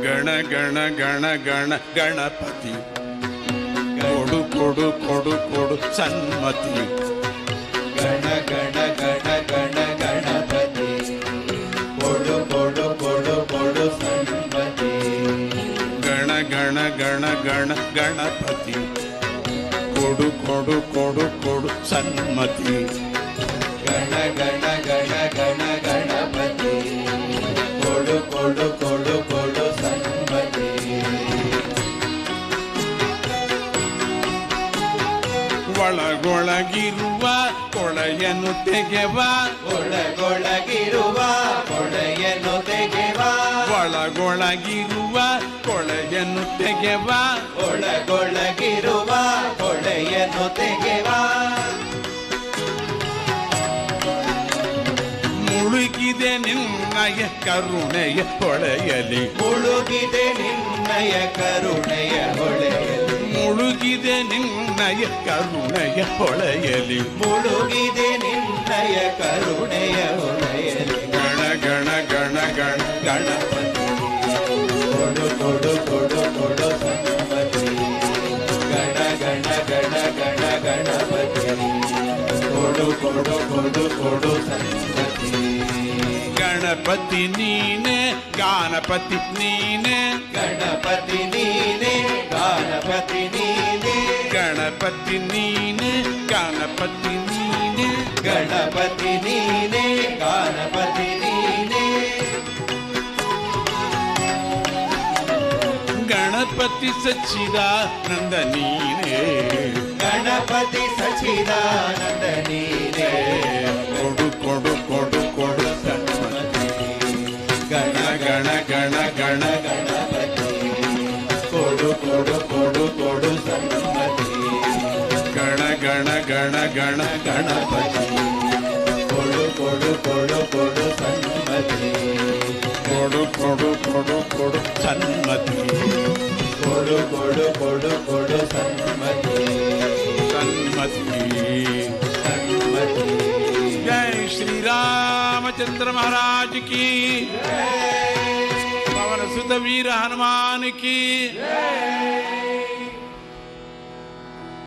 ಗಣ ಗಣ ಗಣ ಗಣ ಗಣಪತಿ ಕೊಡು ಕೊಡು ಕೊಡು ಕೊಡು ಸನ್ಮತಿ. ಗಣ ಗಣ ಗಣ ಗಣ ಗಣಪತಿ ಕೊಡು ಕೊಡು ಕೊಡು ಕೊಡು ಸನ್ಮತಿ. ಗಣ ಗಣ ಗಣ ಗಣ ಗಣಪತಿ ಕೊಡು ಕೊಡು ಕೊಡು ಕೊಡು ಸನ್ಮತಿ. ಗಣ ಗಣ ಗಣ ಗಣ ಗಣಪತಿ ಕೊಡು ಕೊಡು ಕೊಡು ಕೊಡು ಸನ್ಮತಿ. ಒಳಗೊಳಗಿರುವ ಕೊಳೆಯನ್ನು ತೆಗೆವ, ಒಳಗೊಳಗಿರುವ ಕೊಳೆಯನ್ನು ತೆಗೆವ, ಒಳಗೊಳಗಿರುವ ಕೊಳೆಯನ್ನು ತೆಗೆವ, ಒಳಗೊಳಗಿರುವ ಕೊಳೆಯನ್ನು ತೆಗೆವ. ಮುಳುಗಿದೆ ನಿನ್ನಯ ಕರುಣೆಯ ಹೊಳೆಯಲಿ, ಮುಳುಗಿದೆ ನಿನ್ನಯ ಕರುಣೆಯ ಹೊಳೆಯಲಿ, ಮುಳುಗಿದೆ ನಿನ್ನಯ ಕರುಣೆಯ ಹೊಳೆಯಲಿ, ಮುಳುಗಿದೆ ನಿನ್ನಯ ಕರುಣೆಯ ಹೊಳೆಯಲಿ. ಗಣ ಗಣ ಗಣ ಗಣ ಗಣಪತಿ ಕೊಡು ಕೊಡು ಕೊಡು ಕೊಡು ಸನ್ಮತಿ. ಗಣ ಗಣ ಗಣ ಗಣ ಗಣಪತಿ ಕೊಡು ಕೊಡು ಕೊಡು ಕೊಡು ಸನ್ಮತಿ. ಗಣಪತಿ ನೀನೆ ಗಾನಪತಿ ನೀನೆ, ಗಣಪತಿ ನೀನೆ ಗಾನಪತಿ ನೀನೆ, ಗಣಪತಿ ನೀನೆ ಗಾನಪತಿ ನೀನೆ, ಗಣಪತಿ ನೀನೆ ಗಾನಪತಿ ನೀನೆ. ಗಣಪತಿ ಸಚ್ಚಿದಾನಂದ ನೀನೆ, ಗಣಪತಿ ಸಚ್ಚಿದಾನಂದ ನೀನೆ. ಕೊಡು ಕೊಡು ಕೊಡು ಕೊಡು ಸನ್ಮತಿ. ಗಣ ಗಣ ಗಣ ಗಣ ಗಣಪತಿ ಕೊಡು ಕೊಡು ಕೊಡು ಕೊಡು ಸನ್ಮತಿ. ಗಣ ಗಣ ಗಣ ಗಣ ಗಣಪತಿ ಕೊಡು ಕೊಡು ಕೊಡು ಕೊಡು ಸನ್ಮತಿ. ಕೊಡು ಕೊಡು ಕೊಡು ಕೊಡು ಸನ್ಮತಿ. ಕೊಡು ಕೊಡು ಕೊಡು ಕೊಡು ಸನ್ಮತಿ. ಸನ್ಮತಿ. ಸನ್ಮತಿ. जय श्री रामचंद्र महाराज की, पवन सुत वीर हनुमान की.